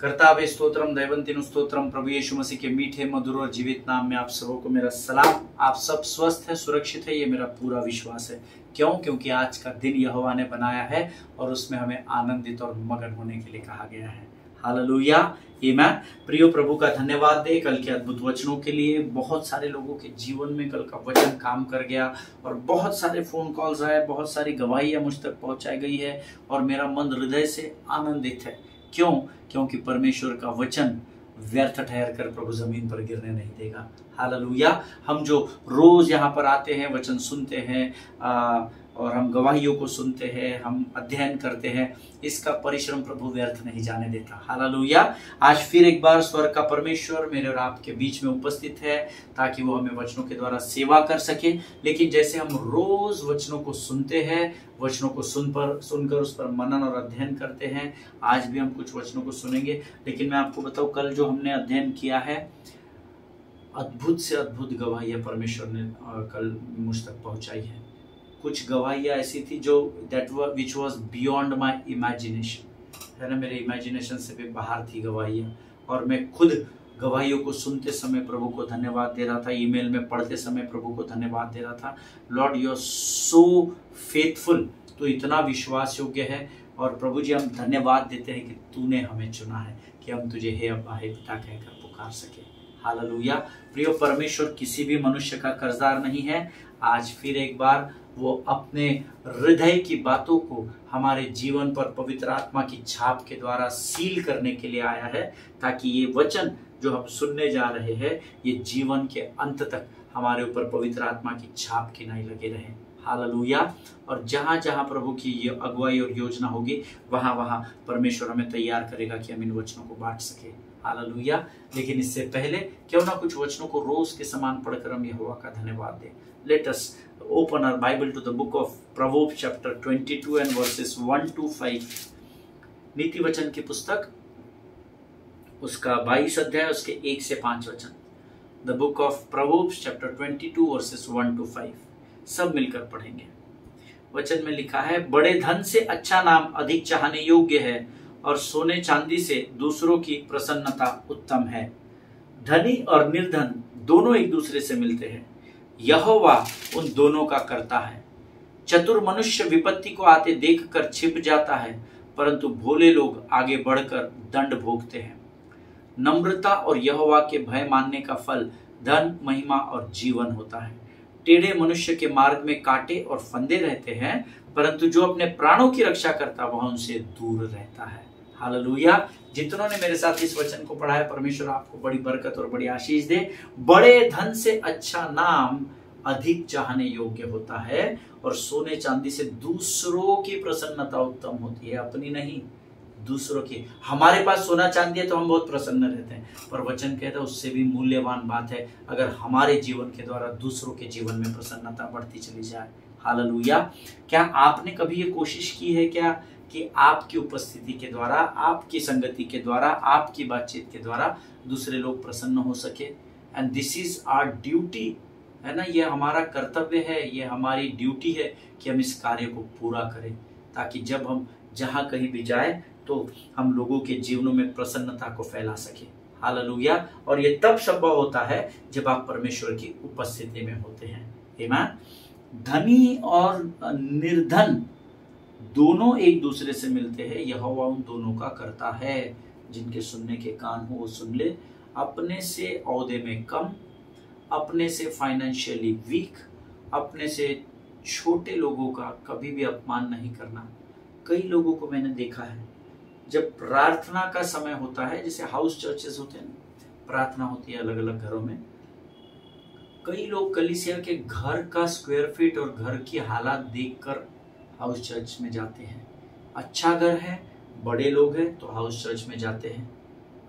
कर्तावे स्तोत्रम दैवंतिन स्तोत्रम। प्रभु यीशु मसीह के मीठे मधुर और जीवित नाम में आप सबों को मेरा सलाम। आप सब स्वस्थ है, सुरक्षित है, ये मेरा पूरा विश्वास है। क्यों? क्योंकि आज का दिन यहोवा ने बनाया है और उसमें हमें आनंदित और मगन होने के लिए कहा गया है। हालेलुया, आमीन। प्रियो, प्रभु का धन्यवाद दे कल के अद्भुत वचनों के लिए। बहुत सारे लोगों के जीवन में कल का वचन काम कर गया और बहुत सारे फोन कॉल्स आए, बहुत सारी गवाहियां मुझ तक पहुंचाई गई है और मेरा मन हृदय से आनंदित है। क्यों? क्योंकि परमेश्वर का वचन व्यर्थ ठहर कर प्रभु जमीन पर गिरने नहीं देगा। हालेलुया। हम जो रोज यहाँ पर आते हैं, वचन सुनते हैं और हम गवाहियों को सुनते हैं, हम अध्ययन करते हैं, इसका परिश्रम प्रभु व्यर्थ नहीं जाने देता। हालेलुया। आज फिर एक बार स्वर्ग का परमेश्वर मेरे और आपके बीच में उपस्थित है ताकि वो हमें वचनों के द्वारा सेवा कर सके। लेकिन जैसे हम रोज वचनों को सुनते हैं, वचनों को सुनकर उस पर मनन और अध्ययन करते हैं, आज भी हम कुछ वचनों को सुनेंगे। लेकिन मैं आपको बताऊं, कल जो हमने अध्ययन किया है, अद्भुत से अद्भुत गवाहियां परमेश्वर ने कल मुझ तक पहुंचाई है। कुछ गवाहियां ऐसी थी जो which was beyond my imagination, है ना, मेरे इमेजिनेशन से भी बाहर थी गवाहियां। और मैं खुद गवाहियों को सुनते समय प्रभु को धन्यवाद दे रहा था, ईमेल में पढ़ते समय प्रभु को धन्यवाद दे रहा था। Lord, you are so faithful, तो इतना विश्वास योग्य है। और प्रभु जी, हम धन्यवाद देते हैं कि तूने हमें चुना है कि हम तुझे हे अब्बा हे पिता कहकर पुकार सके। हालेलुया। प्रिय, परमेश्वर किसी भी मनुष्य का कर्जदार नहीं है। आज फिर एक बार वो अपने हृदय की बातों को हमारे जीवन पर पवित्र आत्मा की छाप के द्वारा सील करने के लिए आया है, ताकि ये वचन जो हम सुनने जा रहे हैं, ये जीवन के अंत तक हमारे ऊपर पवित्र आत्मा की छाप की नहीं लगे रहे। हालेलुया। और जहां जहां प्रभु की ये अगुवाई और योजना होगी, वहां वहां परमेश्वर हमें तैयार करेगा कि हम इन वचनों को बांट सके। हालेलुया। लेकिन इससे पहले क्यों ना कुछ वचनों को रोज के समान पढ़कर हम यहोवा का धन्यवाद दें। Let us open our Bible to the book of Proverbs chapter 22 and verses 1 to 5। नीति वचन की पुस्तक, उसका 22 अध्याय, उसके 1 से 5 वचन। The book of Proverbs chapter 22 verses 1 to 5। सब मिलकर पढ़ेंगे। वचन में लिखा है, बड़े धन से अच्छा नाम अधिक चाहने योग्य है और सोने चांदी से दूसरों की प्रसन्नता उत्तम है। धनी और निर्धन दोनों एक दूसरे से मिलते हैं, यहोवा उन दोनों का करता है। चतुर मनुष्य विपत्ति को आते देखकर छिप जाता है, परंतु भोले लोग आगे बढ़कर दंड भोगते हैं। नम्रता और यहोवा के भय मानने का फल धन, महिमा और जीवन होता है। टेढ़े मनुष्य के मार्ग में कांटे और फंदे रहते हैं, परंतु जो अपने प्राणों की रक्षा करता वह उनसे दूर रहता है। हालेलुया। जितनों ने मेरे साथ इस वचन को पढ़ा है, परमेश्वर आपको बड़ी बरकत और बड़ी आशीष दे। बड़े धन से अच्छा नाम अधिक चाहने योग्य होता है और सोने चांदी से दूसरों की प्रसन्नता उत्तम होती है, अपनी नहीं, दूसरों की। हमारे पास सोना चांदी है तो हम बहुत प्रसन्न रहते हैं, पर वचन कहता है उससे भी मूल्यवान बात है अगर हमारे जीवन के द्वारा दूसरों के जीवन में प्रसन्नता बढ़ती चली जाए। हालेलुया। क्या आपने कभी ये कोशिश की है क्या कि आपकी उपस्थिति के द्वारा, आपकी संगति के द्वारा, आपकी बातचीत के द्वारा दूसरे लोग प्रसन्न हो सके? And this is our duty, है ना, ये हमारा कर्तव्य है, ये हमारी ड्यूटी है कि हम इस कार्य को पूरा करें, ताकि जब हम जहां कहीं भी जाए तो हम लोगों के जीवनों में प्रसन्नता को फैला सके। हालेलुया। और ये तब संभव होता है जब आप परमेश्वर की उपस्थिति में होते हैं। आमीन। धनी और निर्धन दोनों एक दूसरे से मिलते हैं, यहोवा उन दोनों का करता है। जिनके सुनने के कान हो वो सुन ले। अपने से औहदे में कम, अपने से फाइनेंशियली वीक, अपने से छोटे लोगों का कभी भी अपमान नहीं करना। कई लोगों को मैंने देखा है, जब प्रार्थना का समय होता है, जैसे हाउस चर्चेस होते हैं, प्रार्थना होती है अलग अलग घरों में, कई लोग कलीसिया के घर का स्क्वायर फीट और घर की हालात देखकर हाउस चर्च में जाते हैं। अच्छा घर है, बड़े लोग हैं तो हाउस चर्च में जाते हैं।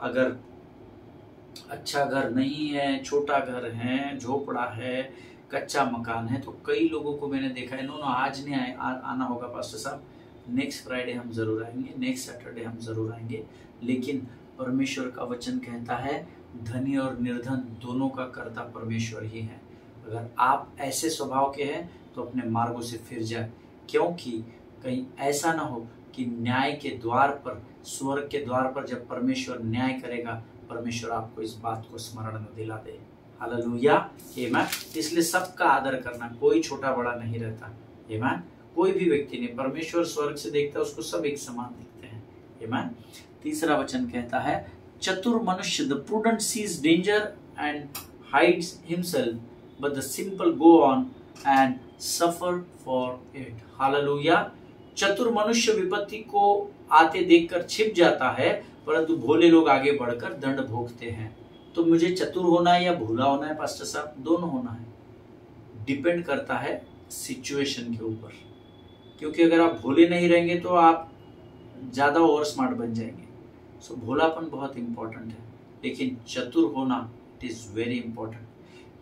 अगर अच्छा घर नहीं है, छोटा घर है, झोपड़ा है, कच्चा मकान है, तो कई लोगों को मैंने देखा है, नो आज नहीं आना होगा पास्टर साहब, नेक्स्ट फ्राइडे हम जरूर आएंगे, नेक्स्ट सैटरडे हम जरूर आएंगे। लेकिन परमेश्वर का वचन कहता है धनी और निर्धन दोनों का कर्ता परमेश्वर ही है। अगर आप ऐसे स्वभाव के हैं तो अपने मार्गों से फिर जाए, क्योंकि कहीं ऐसा ना हो कि न्याय के द्वार पर स्वर्ग के द्वार पर जब परमेश्वर न्याय करेगा, परमेश्वर आपको इस बात को स्मरण में दिला दे। हालेलुया, आमीन। इसलिए सबका आदर करना, कोई छोटा बड़ा नहीं रहता, आमीन। कोई भी व्यक्ति नहीं, परमेश्वर स्वर्ग से देखता है, उसको सब एक समान दिखते हैं, आमीन। तीसरा वचन कहता है, चतुर मनुष्य, the prudent sees danger and hides himself, but the simple go on and suffer for it. Hallelujah. चतुर मनुष्य विपत्ति को आते देखकर छिप जाता है, परंतु भोले लोग आगे बढ़कर दंड भोगते हैं। तो मुझे चतुर होना है या भोला होना है पास्टर साहब? दोनों होना है। डिपेंड करता है सिचुएशन के ऊपर, क्योंकि अगर आप भोले नहीं रहेंगे तो आप ज्यादा ओवर स्मार्ट बन जाएंगे। सो भोलापन बहुत इंपॉर्टेंट है, लेकिन चतुर होना इट इज वेरी इंपॉर्टेंट।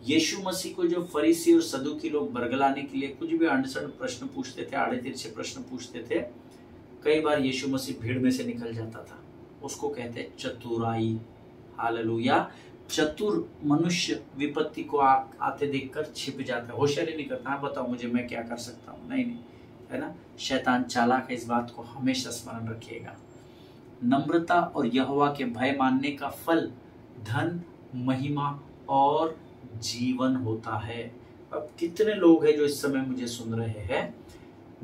यीशु मसीह को जो फरीसी और सदूकी लोग बरगलाने के लिए कुछ भी अनसड़ प्रश्न पूछते थे, आड़े तिरछे प्रश्न पूछते थे, कई बार यीशु मसीह भीड़ में से निकल जाता था। उसको कहते हैं चतुराई। हालेलुया। चतुर मनुष्य विपत्ति को आते देखकर छिप जाता है, होशियारी नहीं करता, हाँ बताओ मुझे मैं क्या कर सकता हूँ, नहीं, है ना। शैतान चालाक है, इस बात को हमेशा स्मरण रखिएगा। नम्रता और यहोवा के भय मानने का फल धन, महिमा और जीवन होता है। अब कितने लोग हैं जो इस समय मुझे सुन रहे हैं,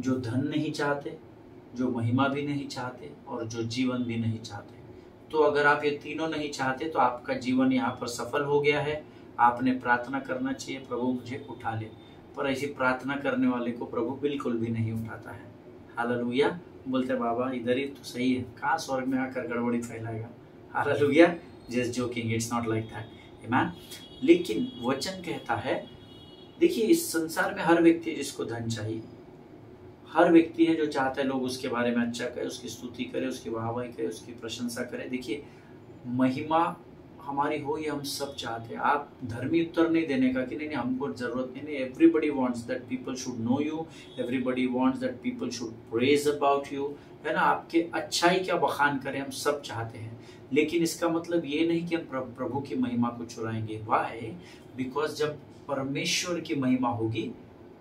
जो धन नहीं चाहते, जो महिमा भी नहीं चाहते और जो जीवन भी नहीं चाहते। तो अगर आप ये तीनों नहीं चाहते तो आपका जीवन यहाँ पर सफल हो गया है। आपने प्रार्थना करना चाहिए, प्रभु मुझे उठा ले, पर ऐसी प्रार्थना करने वाले को प्रभु बिल्कुल भी नहीं उठाता है। हालेलुया। बोलते बाबा इधर ही तो सही है, कहाँ स्वर्ग में आकर गड़बड़ी फैलाएगा। हालेलुया। Just joking, it's not like that, आमीन। लेकिन वचन कहता है, देखिए इस संसार में हर व्यक्ति जिसको धन चाहिए, हर व्यक्ति है जो चाहता है लोग उसके बारे में अच्छा कहे, उसकी स्तुति करे, उसकी वाहवाही करे, उसकी प्रशंसा करे। देखिए महिमा हमारी हो ये हम सब चाहते हैं। आप धर्मी उत्तर नहीं देने का कि नहीं हमको जरूरत नहीं। Everybody wants that people should know you, everybody wants that people should praise about you, है ना। आपके अच्छाई क्या बखान करें, हम सब चाहते हैं। लेकिन इसका मतलब ये नहीं कि हम प्रभु की महिमा को चुराएंगे। वाई? बिकॉज जब परमेश्वर की महिमा होगी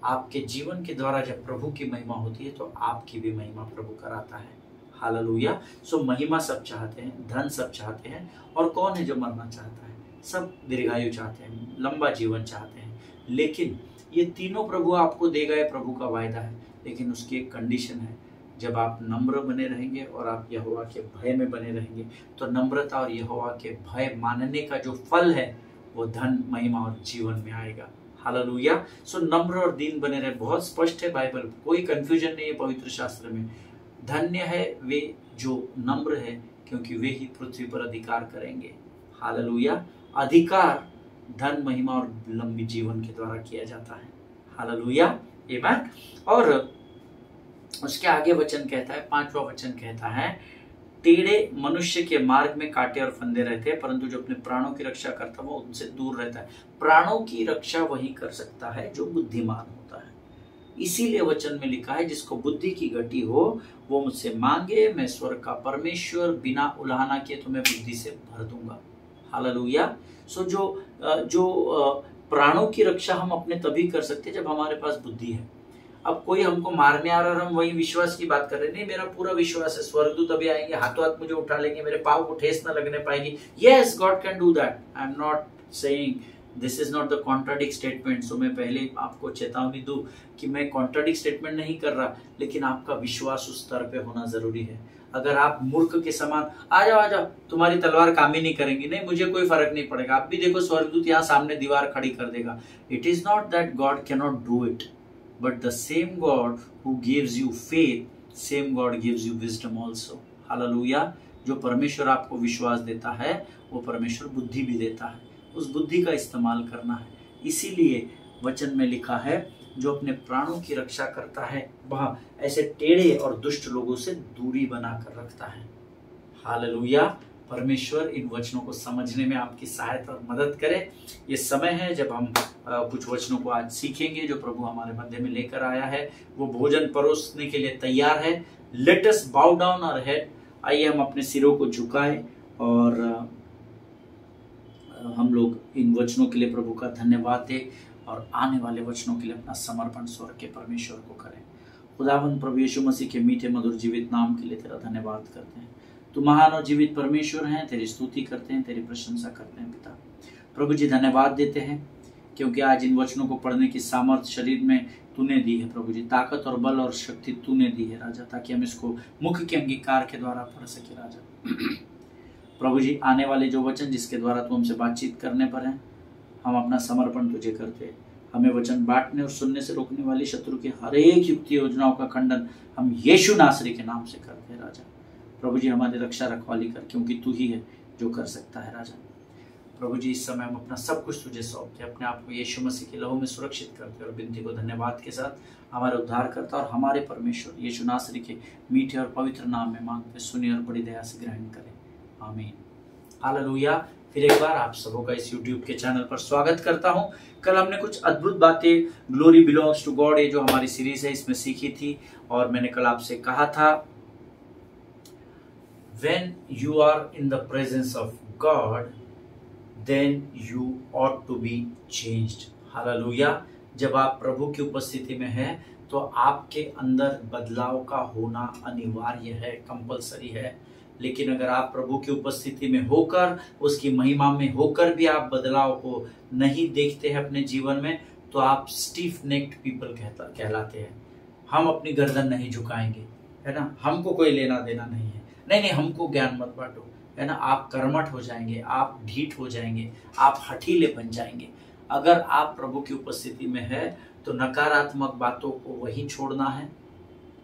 आपके जीवन के द्वारा, जब प्रभु की महिमा होती है तो आपकी भी महिमा प्रभु कराता है। हालेलुया। सो महिमा सब चाहते हैं, धन सब चाहते हैं, और कौन है जो मरना चाहता है? सब दीर्घायु चाहते हैं, लंबा जीवन चाहते हैं। लेकिन ये तीनों प्रभु आपको देगा, ये प्रभु का वायदा है। लेकिन उसकी एक कंडीशन है, जब आप नम्र बने रहेंगे और आप यहोवा के भय में बने रहेंगे, तो नम्रता और यहोवा के भय मानने का जो फल है वो धन, महिमा और जीवन में आएगा। हालेलुया। सो नम्र और दीन बने रहे, बहुत स्पष्ट है बाइबल, कोई कंफ्यूजन नहीं है पवित्र शास्त्र में। धन्य है वे जो नम्र है, क्योंकि वे ही पृथ्वी पर अधिकार करेंगे। हालेलुया। अधिकार धन, महिमा और लंबी जीवन के द्वारा किया जाता है। हालेलुया, आमीन। और उसके आगे वचन कहता है, 5वां वचन कहता है, टेढ़े मनुष्य के मार्ग में कांटे और फंदे रहते हैं, परंतु जो अपने प्राणों की रक्षा करता है वो उनसे दूर रहता है। प्राणों की रक्षा वही कर सकता है जो बुद्धिमान होता है। इसीलिए वचन में लिखा है, जिसको बुद्धि की गति हो वो मुझसे मांगे, मैं स्वर्ग का परमेश्वर बिना उलाहना किए तुम्हें बुद्धि से भर दूंगा। हालेलुया। सो जो प्राणों की रक्षा हम अपने तभी कर सकते हैं जब हमारे पास बुद्धि है। अब कोई हमको मारने आ रहा है और हम वही विश्वास की बात कर रहे हैं, नहीं मेरा पूरा विश्वास है स्वर्गदूत अभी आएंगे, हाथों हाथ मुझे उठा लेंगे, मेरे पाँव को ठेस न लगने पाएगी। Yes, God can do that. I am not saying, this is not the contradict statement. So मैं पहले आपको चेतावनी दूं कि मैं कॉन्ट्राडिक्ट स्टेटमेंट नहीं कर रहा, लेकिन आपका विश्वास उस स्तर पे होना जरूरी है। अगर आप मूर्ख के समान आ जाओ तुम्हारी तलवार काम ही नहीं करेंगी, नहीं मुझे कोई फर्क नहीं पड़ेगा, आप भी देखो स्वर्गदूत यहाँ सामने दीवार खड़ी कर देगा। It is not that God can not do it, but the same God who gives you faith, same God gives you wisdom also. Hallelujah. जो परमेश्वर आपको विश्वास देता है वो परमेश्वर बुद्धि भी देता है, उस बुद्धि का इस्तेमाल करना है। इसीलिए वचन में लिखा है, जो अपने प्राणों की रक्षा करता है वह ऐसे टेढ़े और दुष्ट लोगों से दूरी बनाकर रखता है। हालेलुया। परमेश्वर इन वचनों को समझने में आपकी सहायता और मदद करे। ये समय है जब हम कुछ वचनों को आज सीखेंगे जो प्रभु हमारे मध्य में लेकर आया है। वो भोजन परोसने के लिए तैयार है। लेट अस बाउ डाउन आवर हेड। आइए हम अपने सिरों को झुकाएं और हम लोग इन वचनों के लिए प्रभु का धन्यवाद दें और आने वाले वचनों के लिए अपना समर्पण स्वर्ग के परमेश्वर को करें। खुदावंद प्रभु यीशु मसीह के मीठे मधुर जीवित नाम के लिए तेरा धन्यवाद करते हैं। तू महान और जीवित परमेश्वर हैं, तेरी स्तुति करते हैं, तेरी प्रशंसा करते हैं पिता। प्रभु जी धन्यवाद देते हैं क्योंकि आज इन वचनों को पढ़ने की सामर्थ्य शरीर में तूने दी है प्रभु जी, ताकत और बल और शक्ति तूने दी है राजा, ताकि हम इसको मुख के अंगीकार के द्वारा पढ़ सके राजा। प्रभु जी आने वाले जो वचन जिसके द्वारा तू हमसे बातचीत करने पर है, हम अपना समर्पण तुझे करते हैं। हमें वचन बांटने और सुनने से रोकने वाली शत्रु की हर एक युक्ति योजनाओं का खंडन हम यीशु नासरी के नाम से करते हैं राजा। प्रभु जी हमारी रक्षा रखवाली कर, क्योंकि तू ही है जो कर सकता है राजा। प्रभु जी इस समय हम अपना सब कुछ तुझे सौंपते, अपने आप को यीशु मसीह के लहू में सुरक्षित करते और विनती को धन्यवाद के साथ हमारे उद्धारकर्ता और हमारे परमेश्वर यीशु नासरी के मीठे और पवित्र नाम में मांगते, सुनिए और बड़ी दया से ग्रहण करें, आमीन। हालेलुया। फिर एक बार आप सबों का इस YouTube के चैनल पर स्वागत करता हूं। कल हमने कुछ अद्भुत बातें ग्लोरी बिलोंग्स टू गॉड, ये जो हमारी सीरीज है, इसमें सीखी थी। और मैंने कल आपसे कहा था, when you are in the presence of God, then you ought to be changed. Hallelujah. जब आप प्रभु की उपस्थिति में हैं तो आपके अंदर बदलाव का होना अनिवार्य है, कंपलसरी है। लेकिन अगर आप प्रभु की उपस्थिति में होकर, उसकी महिमा में होकर भी आप बदलाव को नहीं देखते हैं अपने जीवन में, तो आप स्टीफ नेक्ड पीपल कहलाते हैं। हम अपनी गर्दन नहीं झुकाएंगे, है ना, हमको कोई लेना देना नहीं है, नहीं हमको ज्ञान मत बांटो, है ना। आप कर्मठ हो जाएंगे, आप ढीठ हो जाएंगे, आप हठीले बन जाएंगे। अगर आप प्रभु की उपस्थिति में है तो नकारात्मक बातों को वही छोड़ना है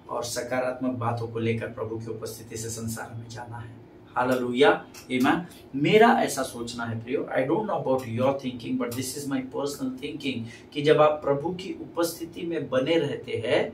और सकारात्मक बातों को लेकर प्रभु की उपस्थिति से संसार में जाना है। हालेलुया, आमीन। मेरा ऐसा सोचना है प्रियो, I don't know about your thinking, but this is my personal thinking, कि जब आप प्रभु की उपस्थिति में बने रहते हैं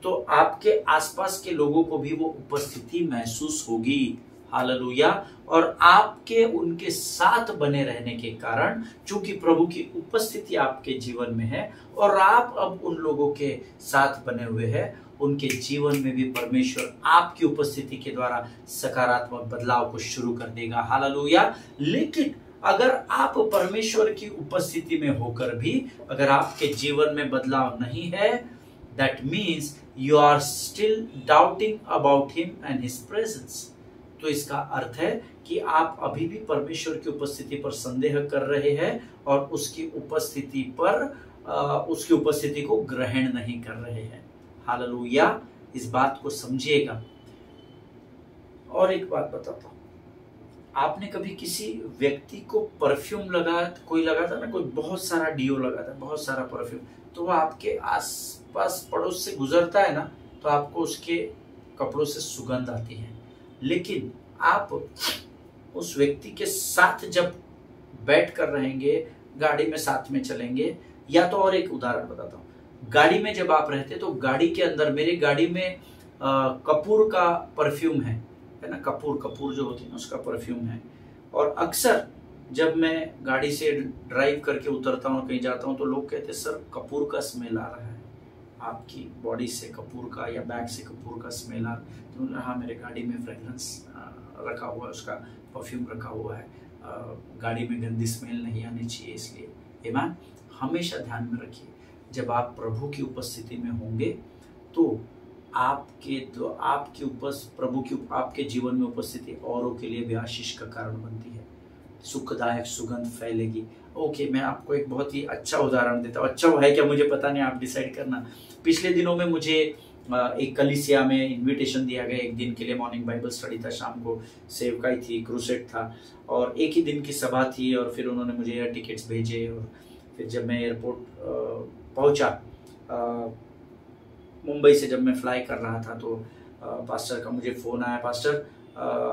तो आपके आसपास के लोगों को भी वो उपस्थिति महसूस होगी। हालेलुया। और आपके उनके साथ बने रहने के कारण, चूंकि प्रभु की उपस्थिति आपके जीवन में है और आप अब उन लोगों के साथ बने हुए हैं, उनके जीवन में भी परमेश्वर आपकी उपस्थिति के द्वारा सकारात्मक बदलाव को शुरू कर देगा। हालेलुया। लेकिन अगर आप परमेश्वर की उपस्थिति में होकर भी अगर आपके जीवन में बदलाव नहीं है, that means you are still doubting about him and his presence. तो इसका अर्थ है कि आप अभी भी परमेश्वर की उपस्थिति पर संदेह कर रहे हैं और उसकी उपस्थिति को ग्रहण नहीं कर रहे हैं। हालेलुया। इस बात को समझिएगा। और एक बात बताता हूं, आपने कभी किसी व्यक्ति को परफ्यूम कोई लगाता ना, कोई बहुत सारा डियो लगाता, बहुत सारा परफ्यूम, तो वो आपके आसपास पड़ोस से गुजरता है ना, तो आपको उसके कपड़ों से सुगंध आती है। लेकिन आप उस व्यक्ति के साथ जब बैठ कर रहेंगे, गाड़ी में साथ में चलेंगे, या तो और एक उदाहरण बताता हूँ, गाड़ी में जब आप रहते तो गाड़ी के अंदर, मेरी गाड़ी में कपूर का परफ्यूम है ना, कपूर जो होती है ना, उसका परफ्यूम है। और अक्सर जब मैं गाड़ी से ड्राइव करके उतरता हूँ, कहीं जाता हूँ, तो लोग कहते हैं सर कपूर का स्मेल आ रहा है, आपकी बॉडी से कपूर का या बैग से कपूर का स्मेल आ रहा है। तो हाँ, मेरे गाड़ी में फ्रेगरेंस रखा हुआ है, उसका परफ्यूम रखा हुआ है, गाड़ी में गंदी स्मेल नहीं आनी चाहिए, इसलिए आमीन। हमेशा ध्यान में रखिए, जब आप प्रभु की उपस्थिति में होंगे तो आपके जीवन में उपस्थिति औरों के लिए भी आशीष का कारण बनती है, सुखदायक सुगंध फैलेगी। ओके, मैं आपको एक बहुत ही अच्छा उदाहरण देता हूँ। अच्छा है क्या मुझे पता नहीं, आप डिसाइड करना। पिछले दिनों में मुझे एक कलीसिया में इनविटेशन दिया गया, एक दिन के लिए मॉर्निंग बाइबल स्टडी था, शाम को सेवकाई थी, क्रूसेड था, और एक ही दिन की सभा थी। और फिर उन्होंने मुझे एयर टिकट्स भेजे, और फिर जब मैं एयरपोर्ट पहुंचा, मुंबई से जब मैं फ्लाई कर रहा था, तो पास्टर का मुझे फ़ोन आया, pastor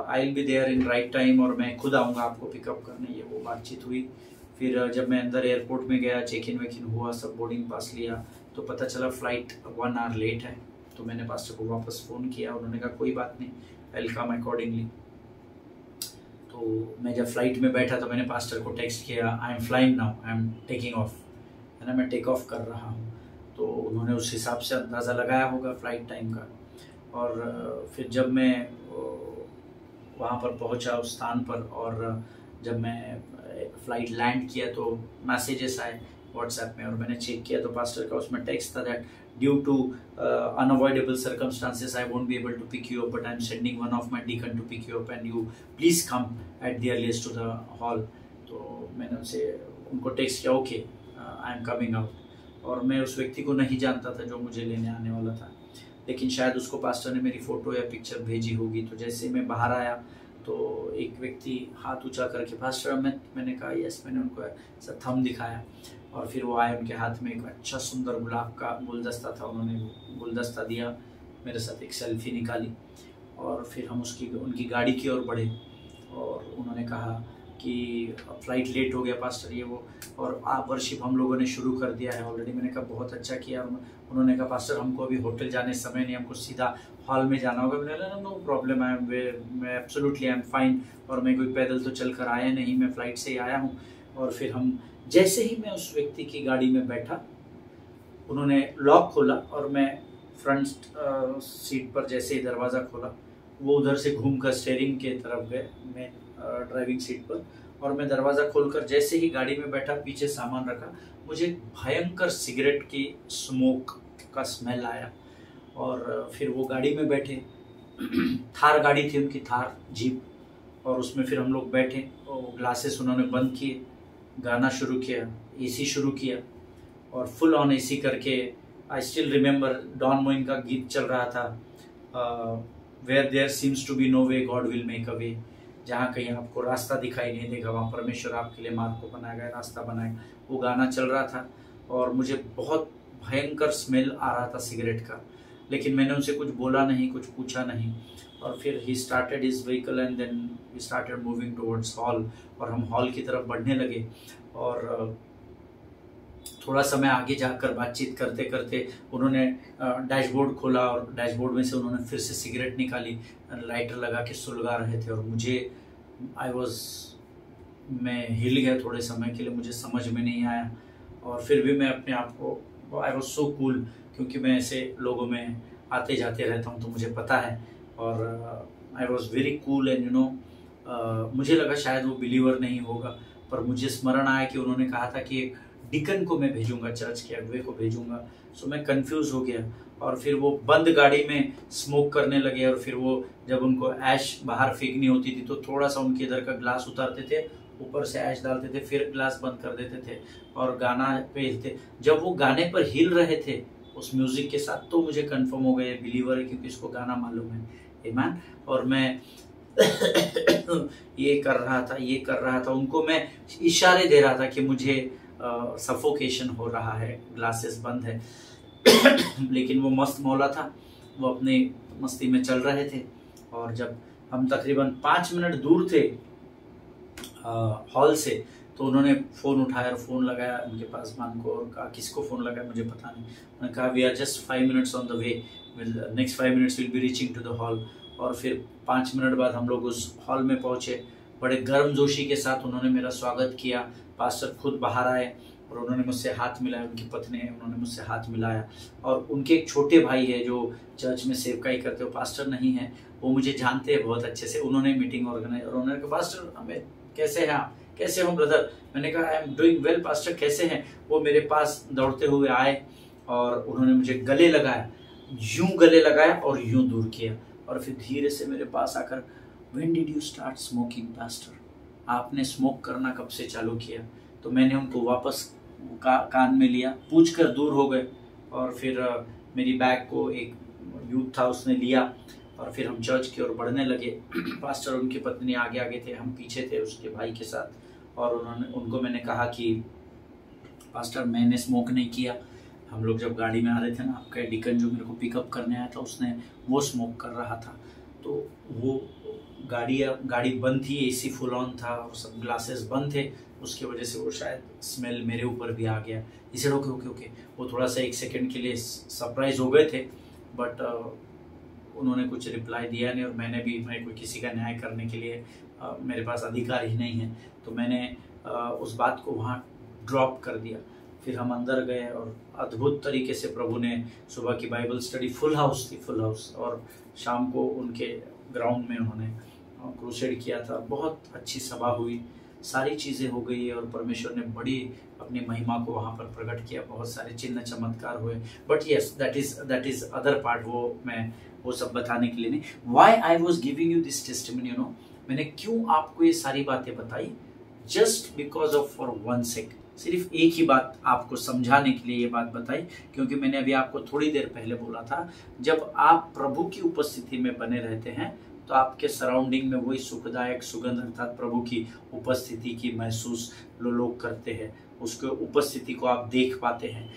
I will be there in right time, और मैं खुद आऊँगा आपको पिकअप करने। ये वो बातचीत हुई। फिर जब मैं अंदर एयरपोर्ट में गया, चेक इन वेक इन हुआ, सब बोर्डिंग पास लिया, तो पता चला फ्लाइट 1 आवर लेट है। तो मैंने पास्टर को वापस फ़ोन किया, उन्होंने कहा कोई बात नहीं, आई विल कम अकॉर्डिंगली। तो मैं जब फ्लाइट में बैठा तो मैंने पास्टर को टेक्स्ट किया, I am flying now, I am taking of, है ना, मैं टेक ऑफ कर रहा हूँ। तो उन्होंने उस हिसाब से अंदाज़ा लगाया होगा फ्लाइट टाइम का। और फिर जब मैं वहाँ पर पहुँचा उस स्थान पर, और जब मैं फ़्लाइट लैंड किया तो मैसेजेस आए व्हाट्सएप में, और मैंने चेक किया तो पास्टर का उसमें टेक्स्ट था that due to unavoidable circumstances I won't be able to pick you up, but I am sending one of my deacon to pick you up and you please come at the earliest to the hall. तो मैंने उनको text किया, okay I am coming out. और मैं उस व्यक्ति को नहीं जानता था जो मुझे लेने आने वाला था, लेकिन शायद उसको पास्टर ने मेरी फ़ोटो या पिक्चर भेजी होगी। तो जैसे मैं बाहर आया तो एक व्यक्ति हाथ ऊंचा करके, पास्टर मैंने कहा यस, मैंने उनको ऐसा थंब दिखाया, और फिर वो आए, उनके हाथ में एक अच्छा सुंदर गुलाब का गुलदस्ता था, उन्होंने गुलदस्ता दिया, मेरे साथ एक सेल्फी निकाली, और फिर हम उनकी गाड़ी की ओर बढ़े, और उन्होंने कहा कि फ्लाइट लेट हो गया पास्टर ये वो, और वर्शिप हम लोगों ने शुरू कर दिया है ऑलरेडी। मैंने कहा बहुत अच्छा किया। उन्होंने कहा पास्टर हमको अभी होटल जाने समय नहीं, हमको सीधा हॉल में जाना होगा। मैंने कहा नो प्रॉब्लम, मैं एब्सोल्युटली आई एम फाइन, और मैं कोई पैदल तो चल कर आया नहीं, मैं फ़्लाइट से ही आया हूँ। और फिर हम जैसे ही मैं उस व्यक्ति की गाड़ी में बैठा, उन्होंने लॉक खोला, और मैं फ्रंट सीट पर जैसे ही दरवाज़ा खोला, वो उधर से घूम कर स्टेयरिंग के तरफ गए, मैं ड्राइविंग सीट पर, और मैं दरवाज़ा खोलकर जैसे ही गाड़ी में बैठा, पीछे सामान रखा, मुझे भयंकर सिगरेट की स्मोक का स्मेल आया। और फिर वो गाड़ी में बैठे, थार गाड़ी थी उनकी, थार जीप, और उसमें फिर हम लोग बैठे, और ग्लासेस उन्होंने बंद किए, गाना शुरू किया, एसी शुरू किया, और फुल ऑन एसी करके, I still remember Don Moen का गीत चल रहा था, where there seems to be no way God will make a way, जहाँ कहीं आपको रास्ता दिखाई नहीं देगा वहाँ परमेश्वर आपके लिए मार्ग को बनाएगा, रास्ता बनाएगा। वो गाना चल रहा था, और मुझे बहुत भयंकर स्मेल आ रहा था सिगरेट का, लेकिन मैंने उनसे कुछ बोला नहीं, कुछ पूछा नहीं। और फिर he started his vehicle and then we started moving towards hall, और हम हॉल की तरफ बढ़ने लगे। और थोड़ा समय आगे जाकर बातचीत करते करते उन्होंने डैशबोर्ड खोला, और डैशबोर्ड में से उन्होंने फिर से सिगरेट निकाली, लाइटर लगा के सुलगा रहे थे, और मुझे मैं हिल गया थोड़े समय के लिए, मुझे समझ में नहीं आया। और फिर भी मैं अपने आप को, आई वॉज सो कूल, क्योंकि मैं ऐसे लोगों में आते जाते रहता हूँ तो मुझे पता है, और I was very cool and मुझे लगा शायद वो बिलीवर नहीं होगा, पर मुझे स्मरण आया कि उन्होंने कहा था कि एक डिकन को मैं भेजूंगा, चर्च के अगुवे को भेजूंगा। सो मैं कंफ्यूज हो गया, और फिर वो बंद गाड़ी में स्मोक करने लगे, और फिर वो जब उनको ऐश बाहर फेंकनी होती थी तो थोड़ा सा उनके इधर का ग्लास उतारते थे, ऊपर से ऐश डालते थे, फिर ग्लास बंद कर देते थे, और गाना पे हिलते। जब वो गाने पर हिल रहे थे उस म्यूजिक के साथ, तो मुझे कंफर्म हो गया बिलीवर है, क्योंकि इसको गाना मालूम है, आमीन। और मैं ये कर रहा था, उनको मैं इशारे दे रहा था कि मुझे सफोकेशन हो रहा है, ग्लासेस बंद है। लेकिन वो मस्त मौला था, वो अपने मस्ती में चल रहे थे। और जब हम तकरीबन 5 मिनट दूर थे हॉल से, तो उन्होंने फ़ोन उठाया और फ़ोन लगाया उनके पास मान को, और कहा किसको फ़ोन लगाया मुझे पता नहीं। उन्होंने कहा we are just 5 minutes on the way, next 5 minutes will be reaching to the hall. और फिर 5 मिनट बाद हम लोग उस हॉल में पहुँचे। बड़े गर्मजोशी के साथ उन्होंने मेरा स्वागत किया। पास्टर खुद बाहर आए और उन्होंने मुझसे हाथ मिलाया, उनकी पत्नी है, उन्होंने मुझसे हाथ मिलाया। और उनके एक छोटे भाई है जो चर्च में सेवकाई करते हो, पास्टर नहीं है, वो मुझे जानते हैं बहुत अच्छे से। उन्होंने मीटिंग ऑर्गेनाइज, और उन्होंने कहा पास्टर हमें कैसे हैं आप, कैसे हो ब्रदर। मैंने कहा I am doing well pastor, कैसे हैं। वो मेरे पास दौड़ते हुए आए और उन्होंने मुझे गले लगाया, यूं गले लगाया और यूं दूर किया, और फिर धीरे से मेरे पास आकर when did you start smoking pastor, आपने स्मोक करना कब से चालू किया। तो मैंने उनको वापस कान में लिया, पूछ कर दूर हो गए। और फिर मेरी बैग को एक यूथ था उसने लिया, और फिर हम चर्च की ओर बढ़ने लगे। पास्टर उनकी पत्नी आगे आगे थे, हम पीछे थे उसके भाई के साथ। और उनको मैंने कहा कि पास्टर मैंने स्मोक नहीं किया, हम लोग जब गाड़ी में आ रहे थे ना, आपका डिकन जो मेरे को पिकअप करने आया था उसने वो स्मोक कर रहा था। तो वो गाड़ी बंद थी, एसी फुल ऑन था और सब ग्लासेस बंद थे, उसकी वजह से वो शायद स्मेल मेरे ऊपर भी आ गया। इसे ओके वो थोड़ा सा 1 सेकंड के लिए सरप्राइज हो गए थे, बट उन्होंने कुछ रिप्लाई दिया नहीं। और मैं कोई किसी का न्याय करने के लिए मेरे पास अधिकार ही नहीं है, तो मैंने उस बात को वहाँ ड्रॉप कर दिया। फिर हम अंदर गए और अद्भुत तरीके से प्रभु ने, सुबह की बाइबल स्टडी फुल हाउस, और शाम को उनके ग्राउंड में उन्होंने क्रूसेड किया था। बहुत अच्छी सभा हुई, सारी चीज़ें हो गई और परमेश्वर ने बड़ी अपनी महिमा को वहाँ पर प्रकट किया, बहुत सारे चिन्ह चमत्कार हुए। But yes, that is other part, वो मैं वो सब बताने के लिए नहीं। Why I was giving you this testimony, you know, मैंने क्यों आपको ये सारी बातें बताई? Just because of for one sec, सिर्फ एक ही बात आपको समझाने के लिए ये बात बताई, क्योंकि मैंने अभी आपको थोड़ी देर पहले बोला था, जब आप प्रभु की उपस्थिति में बने रहते हैं तो आपके सराउंडिंग में वही सुखदायक सुगंध अर्थात प्रभु की उपस्थिति की महसूस लोग करते हैं, उसके उपस्थिति को आप देख पाते हैं।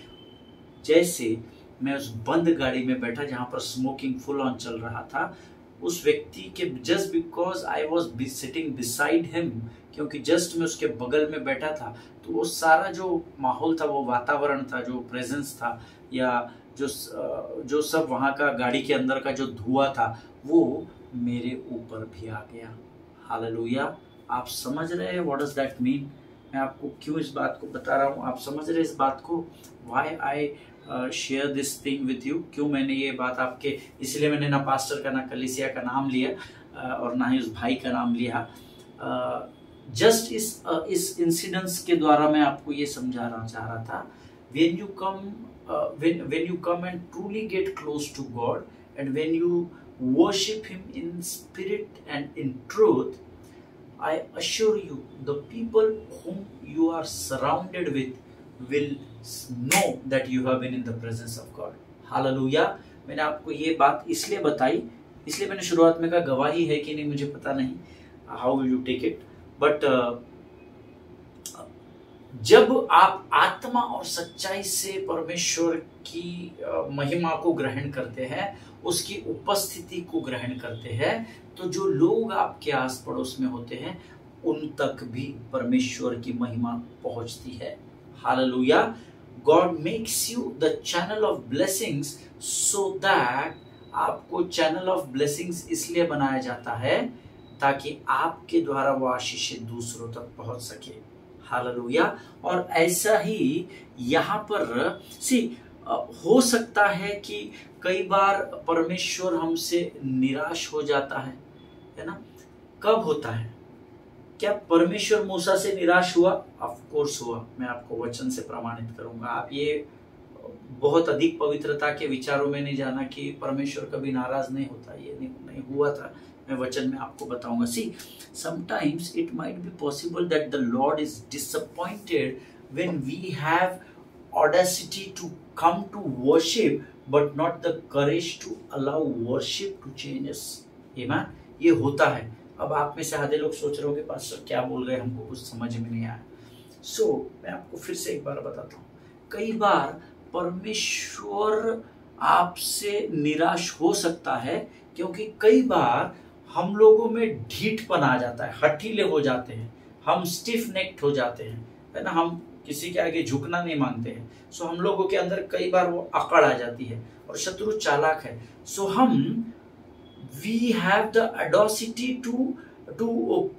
जैसे मैं उस बंद गाड़ी में बैठा जहां पर स्मोकिंग फुल ऑन चल रहा था, उस व्यक्ति के just because I was sitting beside him, क्योंकि जस्ट मैं उसके बगल में बैठा था, तो वो सारा जो माहौल था, वो वातावरण था, जो प्रेजेंस था, या जो सब वहाँ का गाड़ी के अंदर का जो धुआं था, वो मेरे ऊपर भी आ गया। हालेलुया। आप समझ रहे हैं व्हाट डज दैट मीन? मैं आपको क्यों इस बात को बता रहा हूँ? आप समझ रहे हैं इस बात को? Why I share this thing with you? क्यों मैंने ये बात आपके, इसलिए मैंने ना पास्टर का ना कलीसिया का नाम लिया और ना ही उस भाई का नाम लिया। जस्ट इस इंसिडेंस के द्वारा मैं आपको ये समझाना चाह रहा था, when you come and truly get close to God, and when you worship Him in spirit and in truth, I assure you, the people whom you are surrounded with will know that you have been in the presence of God. Hallelujah. मैंने आपको ये बात इसलिए बताई, इसलिए मैंने शुरुआत में कहा गवाही है कि नहीं मुझे पता नहीं, how will you take it, but जब आप आत्मा और सच्चाई से परमेश्वर की महिमा को ग्रहण करते हैं, उसकी उपस्थिति को ग्रहण करते हैं, तो जो लोग आपके आस पड़ोस में होते हैं उन तक भी परमेश्वर की महिमा पहुंचती है। Hallelujah. God makes you the channel of blessings, so that, आपको चैनल ऑफ ब्लेसिंग्स इसलिए बनाया जाता है ताकि आपके द्वारा वो आशीषें दूसरों तक पहुंच सके। हालेलुया। और ऐसा ही यहाँ पर हो सकता है कि कई बार परमेश्वर हमसे निराश हो जाता है ना? कब होता है? क्या परमेश्वर मूसा से निराश हुआ? ऑफ कोर्स हुआ। मैं आपको वचन से प्रमाणित करूंगा। आप ये बहुत अधिक पवित्रता के विचारों में नहीं जाना कि परमेश्वर कभी नाराज नहीं होता, ये नहीं हुआ था। मैं वचन में आपको बताऊंगा। सी, sometimes it might be possible that the Lord is disappointed when we have audacity to come to worship but not the courage to allow worship to change us. Amen? ये होता है। अब आप में से आधे लोग सोच रहे होंगे पास्टर क्या बोल रहे हैं, हमको कुछ समझ में नहीं आया। मैं आपको फिर से एक बार बताता हूँ। कई बार परमेश्वर आपसे निराश हो सकता है क्योंकि कई बार हम लोगों में ढीठपन आ जाता है, हठीले हो जाते हैं, हम स्टिफ नेक्ड हो जाते हैं, है ना? हम किसी के आगे झुकना नहीं मांगते हैं। हम लोगों के अंदर कई बार वो अकड़ आ जाती है और शत्रु चालाक है। We have the audacity to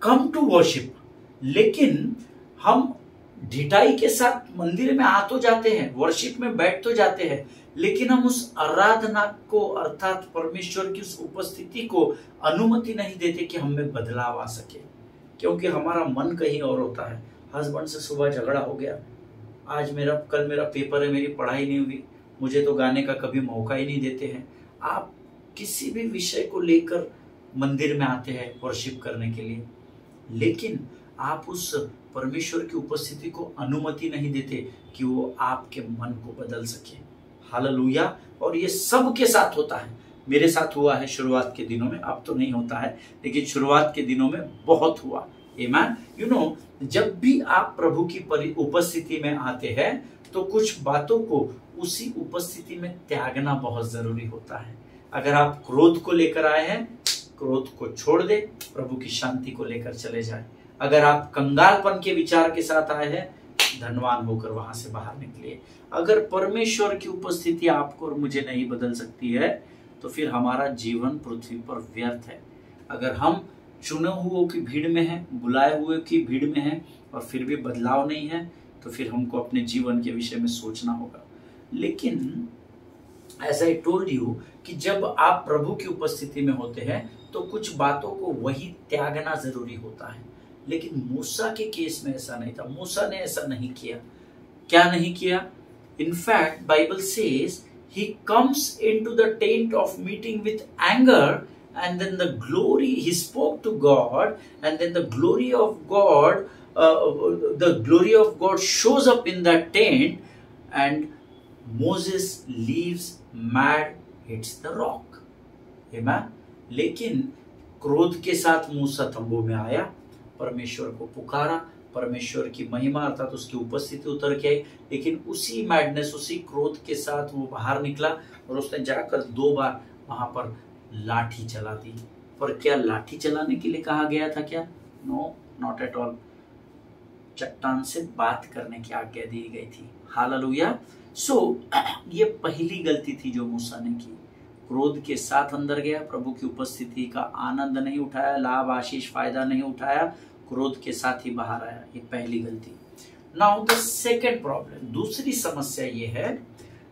come to worship, लेकिन हम ढिठाई के साथ मंदिर में आ तो जाते हैं, वर्शिप में बैठ तो जाते हैं, लेकिन हम उस आराधना को अर्थात परमेश्वर की उस उपस्थिति को अनुमति नहीं देते कि हम में बदलाव आ सके, क्योंकि हमारा मन कहीं और होता है। हस्बैंड से सुबह झगड़ा हो गया, कल मेरा पेपर है, मेरी पढ़ाई नहीं हुई, मुझे तो गाने का कभी मौका ही नहीं देते हैं। आप किसी भी विषय को लेकर मंदिर में आते हैं वर्शिप करने के लिए, लेकिन आप उस परमेश्वर की उपस्थिति को अनुमति नहीं देते कि वो आपके मन को बदल सके। हालेलुया। और ये सबके साथ होता है। मेरे साथ हुआ है शुरुआत के दिनों में, अब तो नहीं होता है, लेकिन शुरुआत के दिनों में बहुत हुआ। आमेन। यू नो, जब भी आप प्रभु की उपस्थिति में आते हैं तो कुछ बातों को उसी उपस्थिति में त्यागना बहुत जरूरी होता है। अगर आप क्रोध को लेकर आए हैं, क्रोध को छोड़ दे, प्रभु की शांति को लेकर चले जाए। अगर आप कंगालपन के विचार के साथ आए हैं, धनवान होकर वहां से बाहर निकलिए। अगर परमेश्वर की उपस्थिति आपको और मुझे नहीं बदल सकती है तो फिर हमारा जीवन पृथ्वी पर व्यर्थ है। अगर हम चुने हुओं की भीड़ में हैं, बुलाए हुए की भीड़ में हैं और फिर भी बदलाव नहीं है, तो फिर हमको अपने जीवन के विषय में सोचना होगा। लेकिन ऐसा ही टोल्ड यू कि जब आप प्रभु की उपस्थिति में होते हैं तो कुछ बातों को वही त्यागना जरूरी होता है। लेकिन मूसा के केस में ऐसा नहीं था। मूसा ने ऐसा नहीं किया। क्या नहीं किया? In fact Bible says he comes into the tent of meeting with anger, and then the glory, he spoke to God, and then the glory of God shows up in that tent, and Moses leaves mad, hits the rock. Amen. लेकिन क्रोध के साथ मूसा तंबू में आया, परमेश्वर को पुकारा, परमेश्वर की महिमा अर्थात उसकी उपस्थिति उतर के आई, लेकिन उसी मैडनेस, उसी क्रोध के साथ वो बाहर निकला और उसने जाकर 2 बार वहां पर लाठी चला दी। पर क्या लाठी चलाने के लिए कहा गया था क्या? No, not at all. चट्टान से बात करने की आज्ञा दी गई थी। हालेलुया। सो ये पहली गलती थी जो मूसा ने की। क्रोध के साथ अंदर गया, प्रभु की उपस्थिति का आनंद नहीं उठाया, लाभ, आशीष, फायदा नहीं उठाया, क्रोध के साथ ही बाहर आया। ये पहली गलती। नाउ द सेकेंड प्रॉब्लम, दूसरी समस्या ये है,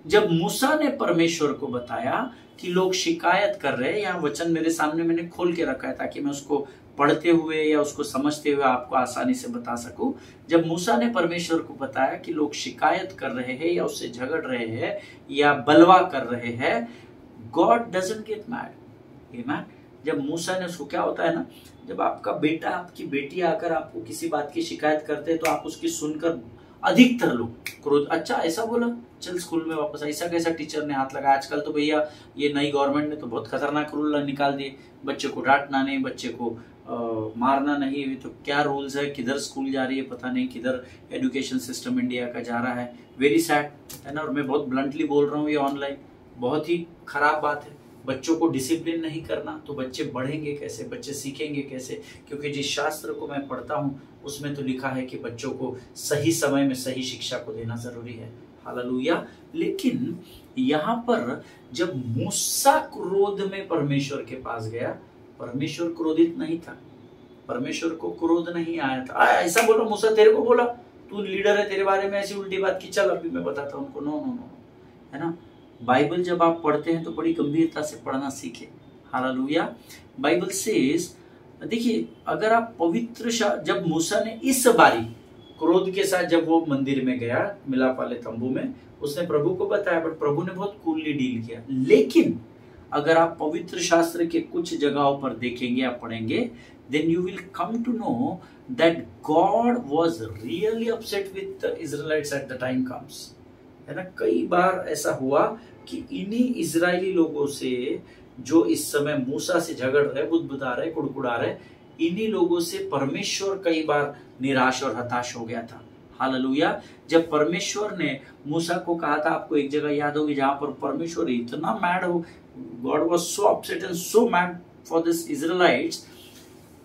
जब मूसा ने परमेश्वर को बताया कि लोग शिकायत कर रहे हैं, यहाँ वचन मेरे सामने मैंने खोल के रखा है ताकि मैं उसको पढ़ते हुए या उसको समझते हुए आपको आसानी से बता सकूं। जब मूसा ने परमेश्वर को बताया कि लोग शिकायत कर रहे हैं या उससे झगड़ रहे हैं या बलवा कर रहे हैं, गॉड डजंट गेट मैड। आमेन। जब मूसा ने उसको, क्या होता है ना, जब आपका बेटा, आपकी बेटी आकर आपको किसी बात की शिकायत करते हैं तो आप उसकी सुनकर अधिकतर लोग क्रोध, अच्छा ऐसा बोला, चल स्कूल में वापस, ऐसा कैसा टीचर ने हाथ लगाया। आजकल तो भैया ये नई गवर्नमेंट ने तो बहुत खतरनाक रूल निकाल दिए, बच्चे को डांटना नहीं, बच्चे को मारना नहीं। तो क्या रूल्स है, किधर स्कूल जा रही है पता नहीं, किधर एजुकेशन सिस्टम इंडिया का जा रहा है। वेरी सैड है ना। और मैं बहुत ब्लंटली बोल रहा हूँ, ये ऑनलाइन बहुत ही खराब बात है। बच्चों को डिसिप्लिन नहीं करना तो बच्चे बढ़ेंगे कैसे, बच्चे सीखेंगे कैसे? क्योंकि जिस शास्त्र को मैं पढ़ता हूँ उसमें तो लिखा है कि बच्चों को सही समय में सही शिक्षा को देना जरूरी है। हालेलुया। लेकिन यहाँ पर जब मूसा क्रोध में परमेश्वर के पास गया, परमेश्वर क्रोधित नहीं था, परमेश्वर को क्रोध नहीं आया था। ऐसा बोलो, मूसा तेरे को बोला, तू लीडर है, तेरे बारे में ऐसी उल्टी बात की, चल अभी मैं बताता हूँ उनको। नो नो नो, है ना। बाइबल जब आप पढ़ते हैं तो बड़ी गंभीरता से पढ़ना सीखे। हालेलुया। बाइबल सेज, देखिए अगर आप पवित्र जब मूसा ने इस बारी क्रोध के साथ जब वो मंदिर में गया, मिलाप वाले तंबू में, उसने प्रभु को बताया, बट प्रभु ने बहुत कूलली डील किया। लेकिन अगर आप पवित्र शास्त्र के कुछ जगहों पर देखेंगे या पढ़ेंगे, then you will come to know that God was really upset with the Israelites at the time comes, है ना। कई बार ऐसा हुआ कि इन्हीं इजरायली लोगों से जो इस समय मूसा से झगड़ रहे, बुदबुदा रहे, कुड़कुड़ा रहे, इन्हीं लोगों से परमेश्वर कई बार निराश और हताश हो गया था। हालेलुया। जब परमेश्वर ने मूसा को कहा था, आपको एक जगह याद होगी जहां पर परमेश्वर इतना मैड हो, God was so upset and so mad for this Israelites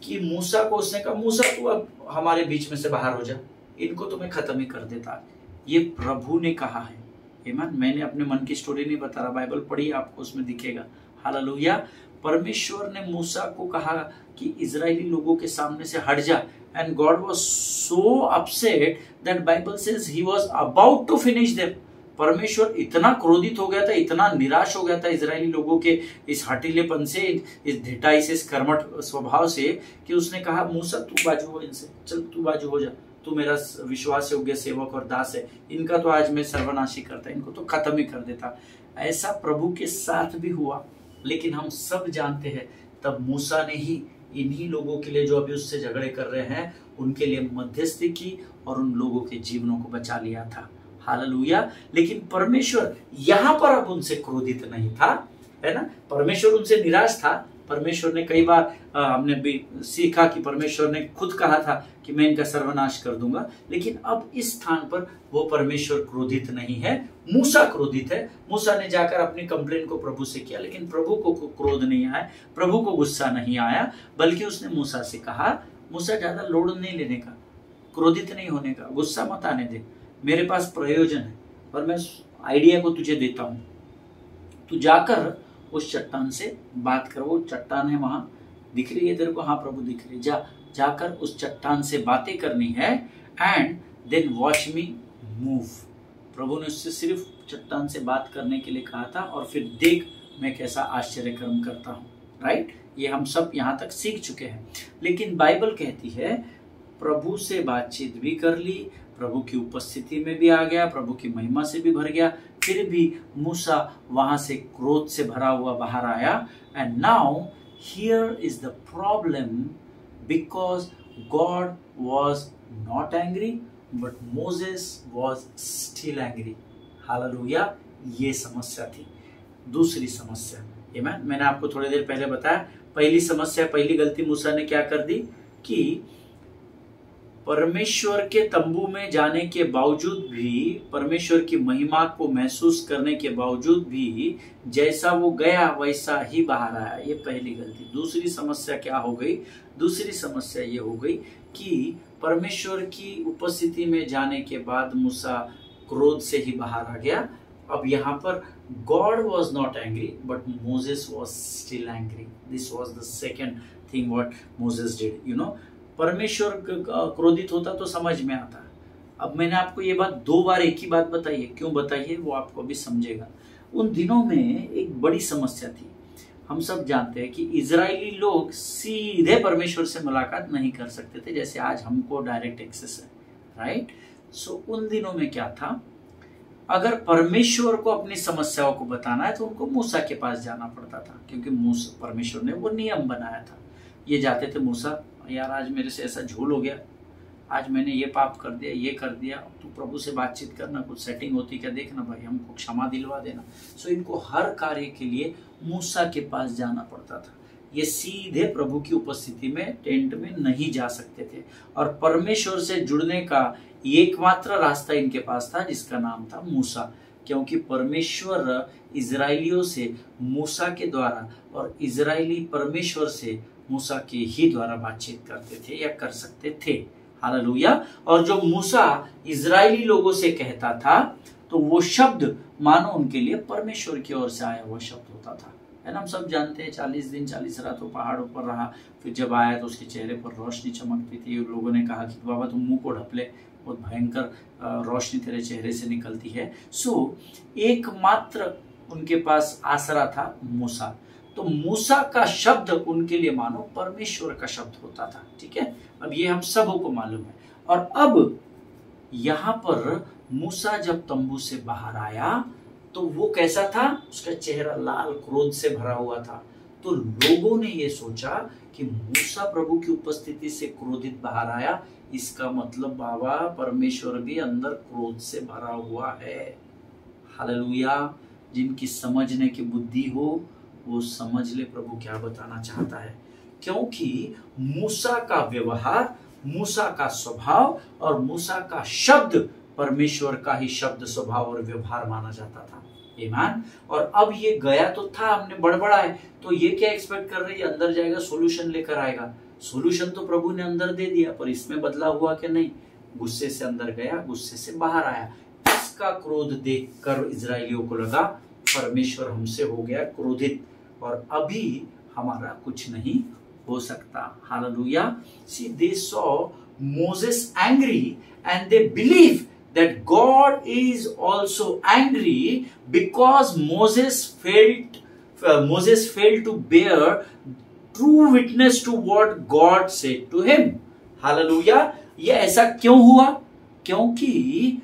कि मूसा को उसने कहा, मूसा तू अब हमारे बीच में से बाहर हो जा, इनको तो मैं खत्म ही कर देता। ये प्रभु ने कहा है। आमीन। मैंने अपने मन की स्टोरी नहीं बता रहा, बाइबल पढ़िए, आपको उसमें दिखेगा। हालेलुया। परमेश्वर ने मूसा को कहा कि इजरायली लोगों के सामने से हट जा, and God was so upset that Bible says he was about to finish them. परमेश्वर इतना क्रोधित हो गया था, इतना निराश हो गया था इजरायली लोगों के इस हठीलेपन से, इस ढिठाई से, इस कर्मठ स्वभाव से, कि उसने कहा मूसा तू बाजू हो इनसे, चल तू बाजू हो जा, तू मेरा विश्वास योग्य सेवक और दास है, इनका तो आज मैं सर्वनाशी करता, इनको तो खत्म ही कर देता। ऐसा प्रभु के साथ भी हुआ। लेकिन हम सब जानते हैं तब मूसा ने ही इन्हीं लोगों के लिए जो अभी उससे झगड़े कर रहे हैं उनके लिए मध्यस्थी की और उन लोगों के जीवनों को बचा लिया था। हालेलुया। लेकिन परमेश्वर यहाँ पर अब उनसे क्रोधित नहीं था, है ना। परमेश्वर उनसे निराश था। परमेश्वर ने कई बार हमने भी सीखा कि परमेश्वर ने खुद कहा था कि मैं इनका सर्वनाश कर दूंगा, लेकिन अब इस स्थान पर वो परमेश्वर क्रोधित नहीं है, मूसा क्रोधित है। मूसा ने जाकर अपनी कंप्लेन को प्रभु से किया, लेकिन प्रभु को क्रोध नहीं आया, प्रभु को गुस्सा नहीं आया, बल्कि उसने मूसा से कहा, मूसा ज्यादा लोड नहीं लेने का, क्रोधित नहीं होने का, गुस्सा मत आने दे, मेरे पास प्रयोजन है और मैं आइडिया को तुझे देता हूं, तू जाकर उस चट्टान से बात कर। वो चट्टान है वहां, दिख रही है तेरे को? हाँ प्रभु दिख रही है। जाकर उस चट्टान से बातें करनी है, and then watch me move. प्रभु ने उससे सिर्फ चट्टान से बात करने के लिए कहा था, और फिर देख मैं कैसा आश्चर्य कर्म करता हूँ। राइट। ये हम सब यहाँ तक सीख चुके हैं। लेकिन बाइबल कहती है प्रभु से बातचीत भी कर ली, प्रभु की उपस्थिति में भी आ गया, प्रभु की महिमा से भी भर गया, फिर भी मूसा वहां से क्रोध से भरा हुआ बाहर आया। And now here is the problem, because God was not angry but Moses was still angry. Hallelujah, ये समस्या थी। दूसरी समस्या, आमीन, मैंने आपको थोड़ी देर पहले बताया। पहली समस्या, पहली गलती मूसा ने क्या कर दी कि परमेश्वर के तंबू में जाने के बावजूद भी, परमेश्वर की महिमा को महसूस करने के बावजूद भी जैसा वो गया वैसा ही बाहर आया। ये पहली गलती। दूसरी समस्या क्या हो गई? दूसरी समस्या ये हो गई कि परमेश्वर की उपस्थिति में जाने के बाद मूसा क्रोध से ही बाहर आ गया। अब यहाँ पर God was not angry, but Moses was still angry. This was the second thing what Moses did. You know, परमेश्वर क्रोधित होता तो समझ में आता। अब मैंने आपको ये बात 2 बार एक ही बात बताई है। क्यों बताई है वो आपको अभी समझेगा। उन दिनों में एक बड़ी समस्या थी। हम सब जानते हैं कि इजरायली लोग सीधे परमेश्वर से मुलाकात नहीं कर सकते थे, जैसे आज हमको डायरेक्ट एक्सेस है, राइट? सो उन दिनों में क्या था, अगर परमेश्वर को अपनी समस्याओं को बताना है तो उनको मूसा के पास जाना पड़ता था, क्योंकि मूसा, परमेश्वर ने वो नियम बनाया था। ये जाते थे, मूसा यार आज मेरे से ऐसा झोल हो गया, आज मैंने ये पाप कर दिया, ये कर दिया, तू प्रभु से बातचीत करना, कुछ सेटिंग होती क्या देखना भाई, हमको क्षमा दिलवा देना। सो इनको हर कार्य के लिए मूसा के पास जाना पड़ता था। ये सीधे प्रभु की उपस्थिति में टेंट में नहीं जा सकते थे। और परमेश्वर से जुड़ने का एकमात्र रास्ता इनके पास था, जिसका नाम था मूसा, क्योंकि परमेश्वर इजराइलियों से मूसा के द्वारा और इजराइली परमेश्वर से मूसा के ही द्वारा बातचीत करते थे या कर सकते थे। हालेलुया। और जो मूसा इजराइली लोगों से कहता था तो वो शब्द मानो उनके लिए परमेश्वर की ओर से आया हुआ शब्द होता था, है ना? हम सब जानते हैं 40 दिन 40 रातों पहाड़ों पर रहा, फिर जब आया तो उसके चेहरे पर रोशनी चमकती थी। लोगों ने कहा कि बाबा तुम मुंह को ढप ले, बहुत भयंकर रोशनी तेरे चेहरे से निकलती है। सो एकमात्र उनके पास आसरा था मूसा। तो मूसा का शब्द उनके लिए मानो परमेश्वर का शब्द होता था। ठीक है, अब ये हम सबों को मालूम है। और अब यहाँ पर मूसा जब तंबू से बाहर आया तो वो कैसा था? उसका चेहरा लाल क्रोध से भरा हुआ था। तो लोगों ने ये सोचा कि मूसा प्रभु की उपस्थिति से क्रोधित बाहर आया, इसका मतलब बाबा परमेश्वर भी अंदर क्रोध से भरा हुआ है। हालेलुया। जिनकी समझने की बुद्धि हो वो समझ ले प्रभु क्या बताना चाहता है, क्योंकि मूसा का व्यवहार, मूसा का स्वभाव और मूसा का शब्द परमेश्वर का ही शब्द, स्वभाव और व्यवहार माना जाता था। ईमान। और अब ये गया तो था, हमने बड़बड़ा है, तो ये क्या एक्सपेक्ट कर रही है? अंदर जाएगा सोल्यूशन लेकर आएगा। सोल्यूशन तो प्रभु ने अंदर दे दिया, पर इसमें बदलाव हुआ कि नहीं? गुस्से से अंदर गया, गुस्से से बाहर आया। इसका क्रोध देखकर इजरायलियों को लगा परमेश्वर हमसे हो गया क्रोधित और अभी हमारा कुछ नहीं हो सकता। Hallelujah. See, they saw Moses angry and they believe that God is also angry because Moses failed to bear true witness to what God said to him. Hallelujah. ये ऐसा क्यों हुआ? क्योंकि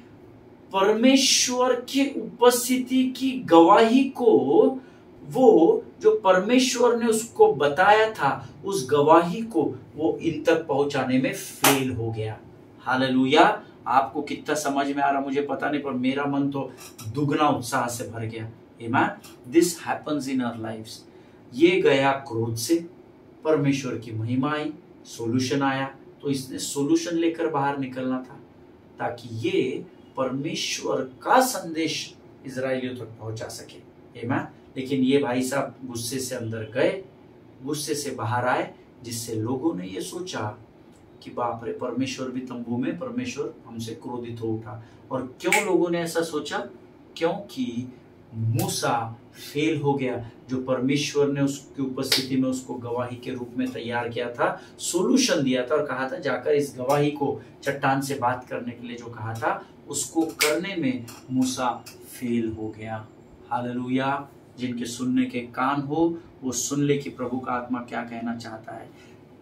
परमेश्वर की उपस्थिति की गवाही को, वो जो परमेश्वर ने उसको बताया था, उस गवाही को वो इन तक पहुंचाने में फेल हो गया। हालेलुया। आपको कितना समझ में आ रहा मुझे पता नहीं, पर मेरा मन तो दुगना उत्साह से भर गया। Amen. This happens in our lives. ये गया क्रोध से, परमेश्वर की महिमा आई, सॉल्यूशन आया, तो इसने सॉल्यूशन लेकर बाहर निकलना था ताकि ये परमेश्वर का संदेश इजरायलियों तक पहुंचा सके। आमीन। लेकिन ये भाई साहब गुस्से से अंदर गए, गुस्से से बाहर आए, जिससे लोगों ने ये सोचा कि बाप रे, परमेश्वर भी तंबू में, परमेश्वर हमसे क्रोधित हो उठा। और क्यों लोगों ने ऐसा सोचा? क्योंकि मूसा फेल हो गया, जो परमेश्वर ने उसकी उपस्थिति में उसको गवाही के रूप में तैयार किया था, सॉल्यूशन दिया था और कहा था जाकर इस गवाही को चट्टान से बात करने के लिए जो कहा था, उसको करने में मूसा फेल हो गया। हालेलुया। जिनके सुनने के कान हो वो सुन ले कि प्रभु का आत्मा क्या कहना चाहता है।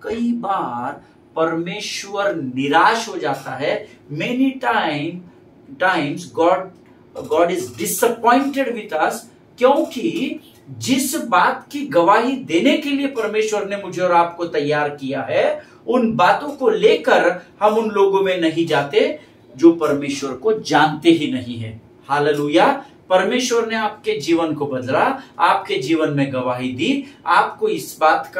कई बार परमेश्वर निराश हो जाता है। Many times God is disappointed with us, क्योंकि जिस बात की गवाही देने के लिए परमेश्वर ने मुझे और आपको तैयार किया है, उन बातों को लेकर हम उन लोगों में नहीं जाते जो परमेश्वर को जानते ही नहीं है। हालेलुया। परमेश्वर ने आपके जीवन को बदला, आपके जीवन में गवाही दी, आपको इस बात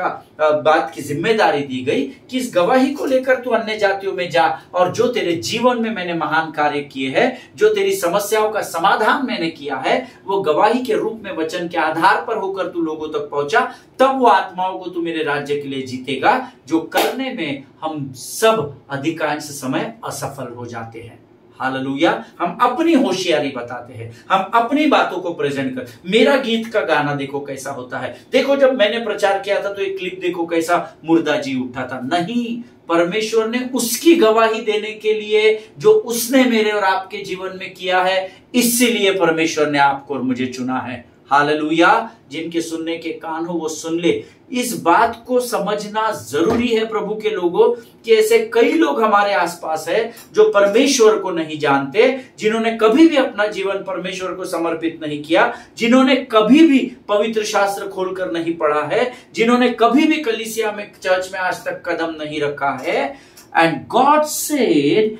की जिम्मेदारी दी गई कि इस गवाही को लेकर तू अन्य जातियों में जा, और जो तेरे जीवन में मैंने महान कार्य किए हैं, जो तेरी समस्याओं का समाधान मैंने किया है, वो गवाही के रूप में वचन के आधार पर होकर तू लोगों तक पहुंचा, तब वो आत्माओं को तू मेरे राज्य के लिए जीतेगा, जो करने में हम सब अधिकांश समय असफल हो जाते हैं। हालेलुया। हम अपनी होशियारी बताते हैं, हम अपनी बातों को प्रेजेंट कर। मेरा गीत का गाना देखो कैसा होता है, देखो जब मैंने प्रचार किया था तो एक क्लिप देखो कैसा मुर्दा जी उठा था। नहीं, परमेश्वर ने उसकी गवाही देने के लिए जो उसने मेरे और आपके जीवन में किया है, इसीलिए परमेश्वर ने आपको और मुझे चुना है। हालेलुया। जिनके सुनने के कान हो वो सुन ले। इस बात को समझना जरूरी है प्रभु के लोगों, कि ऐसे कई लोग हमारे आसपास है जो परमेश्वर को नहीं जानते, जिन्होंने कभी भी अपना जीवन परमेश्वर को समर्पित नहीं किया, जिन्होंने कभी भी पवित्र शास्त्र खोलकर नहीं पढ़ा है, जिन्होंने कभी भी कलीसिया में, चर्च में आज तक कदम नहीं रखा है। And God said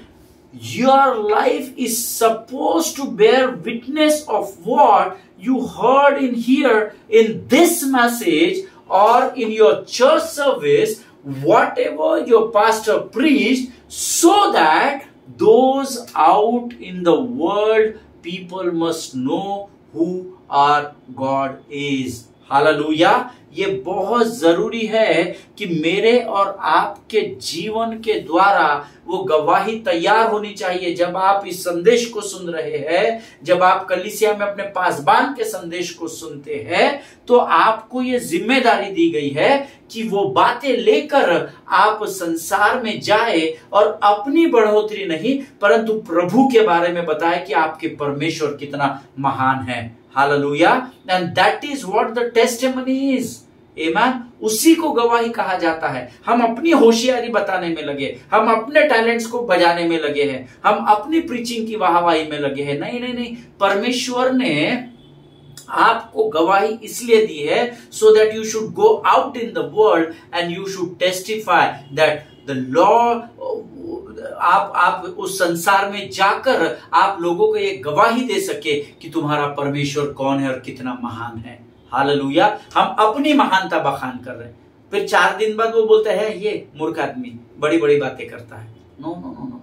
your life is supposed to bear witness of what you heard in here in this message or in your church service, whatever your pastor preached, so that those out in the world people must know who our God is. Hallelujah. ये बहुत जरूरी है कि मेरे और आपके जीवन के द्वारा वो गवाही तैयार होनी चाहिए। जब आप इस संदेश को सुन रहे हैं, जब आप कलीसिया में अपने पासबान के संदेश को सुनते हैं, तो आपको ये जिम्मेदारी दी गई है कि वो बातें लेकर आप संसार में जाए और अपनी बढ़ोतरी नहीं परंतु प्रभु के बारे में बताए कि आपके परमेश्वर कितना महान है। Hallelujah. And that is what the testimony is. आमीन। उसी को गवाही कहा जाता है। हम अपनी होशियारी बताने में लगे, हम अपने टैलेंट्स को बजाने में लगे हैं, हम अपनी प्रीचिंग की वाहवाही में लगे हैं। नहीं नहीं नहीं, परमेश्वर ने आपको गवाही इसलिए दी है so that you should go out in the world and you should testify that the Lord. आप उस संसार में जाकर आप लोगों को ये गवाही दे सके कि तुम्हारा परमेश्वर कौन है और कितना महान है। हालेलुया। हम अपनी महानता बखान कर रहे हैं, फिर 4 दिन बाद वो बोलता है ये मूर्ख आदमी बड़ी बड़ी बातें करता है। No no no no,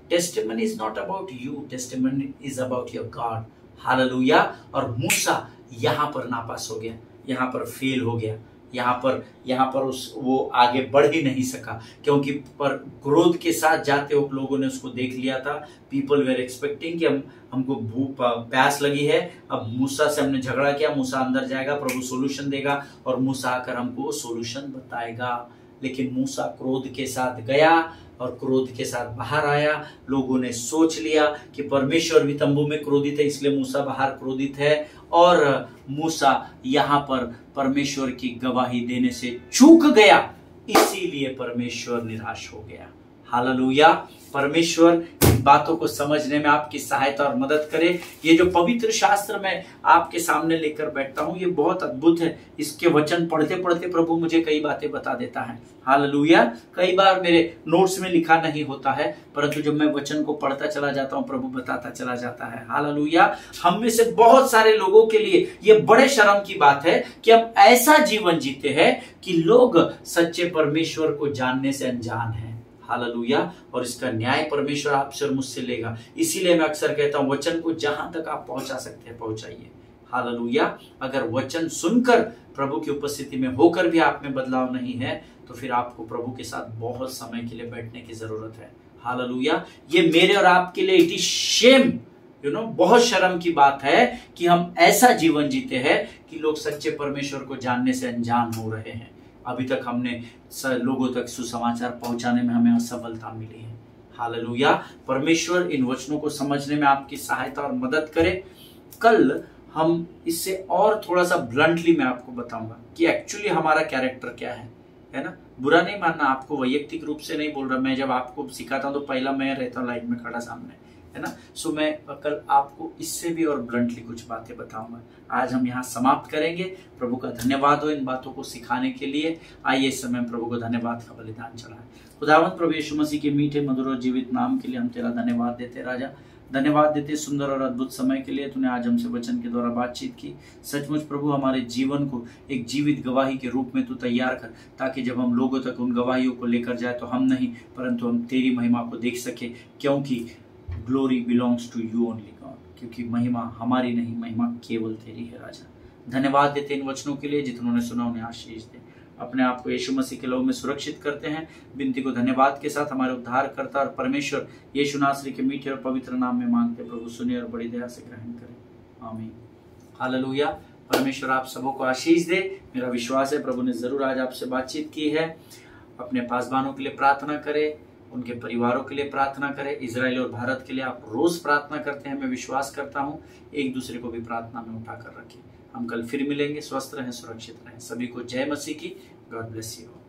testimony is not about you, testimony is about your God. Hallelujah. और मूसा यहां पर नापास हो गया, यहां पर फेल हो गया, यहाँ पर वो आगे बढ़ ही नहीं सका, क्योंकि पर क्रोध के साथ जाते हुए लोगों ने उसको देख लिया था। पीपल वेर एक्सपेक्टिंग कि हमको भूख प्यास लगी है, अब मूसा से हमने झगड़ा किया, मूसा अंदर जाएगा, प्रभु सोल्यूशन देगा और मूसा आकर हमको सोल्यूशन बताएगा। लेकिन मूसा क्रोध के साथ गया और क्रोध के साथ बाहर आया। लोगों ने सोच लिया कि परमेश्वर भी तंबू में क्रोधित है, इसलिए मूसा बाहर क्रोधित है, और मूसा यहाँ पर परमेश्वर की गवाही देने से चूक गया, इसीलिए परमेश्वर निराश हो गया। हालेलुया। परमेश्वर इन बातों को समझने में आपकी सहायता और मदद करे। ये जो पवित्र शास्त्र मैं आपके सामने लेकर बैठता हूँ, ये बहुत अद्भुत है। इसके वचन पढ़ते पढ़ते प्रभु मुझे कई बातें बता देता है। हालेलुया। कई बार मेरे नोट्स में लिखा नहीं होता है, परंतु जब मैं वचन को पढ़ता चला जाता हूँ, प्रभु बताता चला जाता है। हालेलुया। हम में से बहुत सारे लोगों के लिए ये बड़े शर्म की बात है कि हम ऐसा जीवन जीते हैं कि लोग सच्चे परमेश्वर को जानने से अनजान हैं। हालेलुया। और इसका न्याय परमेश्वर आपसे और मुझसे लेगा। इसीलिए मैं अक्सर कहता हूं, वचन को जहां तक आप पहुंचा सकते हैं पहुंचाइए। हालेलुया। अगर वचन सुनकर प्रभु की उपस्थिति में होकर भी आप में बदलाव नहीं है, तो फिर आपको प्रभु के साथ बहुत समय के लिए बैठने की जरूरत है। हालेलुया। ये मेरे और आपके लिए इट इज शेम, बहुत शर्म की बात है कि हम ऐसा जीवन जीते हैं कि लोग सच्चे परमेश्वर को जानने से अनजान हो रहे हैं। अभी तक हमने लोगों तक सुसमाचार पहुंचाने में हमें असफलता मिली है। हालेलुया। परमेश्वर इन वचनों को समझने में आपकी सहायता और मदद करे। कल हम इससे और थोड़ा सा ब्लंटली मैं आपको बताऊंगा कि एक्चुअली हमारा कैरेक्टर क्या है। है ना। बुरा नहीं मानना, आपको वैयक्तिक रूप से नहीं बोल रहा, मैं जब आपको सिखाता हूँ तो पहला मैं रहता हूँ लाइन में खड़ा सामने, है ना। सो मैं कल आपको इससे भी और ब्लंटली कुछ बातें बताऊंगा। आज हम यहाँ समाप्त करेंगे। प्रभु का धन्यवाद हो इन बातों को सिखाने के लिए। आइए इस समय प्रभु को धन्यवाद का बलिदान चढ़ाएं। खुदावंत प्रभु यीशु मसीह के मीठे मधुर और जीवित नाम के लिए हम तेरा धन्यवाद देते राजा, धन्यवाद देते सुंदर और अद्भुत समय के लिए। तूने आज हमसे वचन के द्वारा बातचीत की। सचमुच प्रभु हमारे जीवन को एक जीवित गवाही के रूप में तू तैयार कर, ताकि जब हम लोगों तक उन गवाहियों को लेकर जाए तो हम नहीं परंतु हम तेरी महिमा को देख सके, क्योंकि glory belongs to you only God, क्योंकि महिमा हमारी नहीं, महिमा केवल तेरी है राजा। धन्यवाद देते इन वचनों के लिए, जितनों ने सुना उन्हें आशीष दे। अपने आप को यीशु मसीह के लहू में सुरक्षित करते हैं। विनती को धन्यवाद के साथ हमारे उद्धारकर्ता और परमेश्वर यीशु नासरी के मीठे और पवित्र नाम में मांगते, प्रभु सुनिए और बड़ी दया से ग्रहण करें। आमीन। हालेलुया। परमेश्वर आप सबों को आशीष दे। मेरा विश्वास है प्रभु ने जरूर आज आपसे बातचीत की है। अपने पासवानों के लिए प्रार्थना करें, उनके परिवारों के लिए प्रार्थना करें। इजराइल और भारत के लिए आप रोज प्रार्थना करते हैं, मैं विश्वास करता हूँ। एक दूसरे को भी प्रार्थना में उठाकर रखें। हम कल फिर मिलेंगे। स्वस्थ रहें, सुरक्षित रहें। सभी को जय मसीह की। God bless you.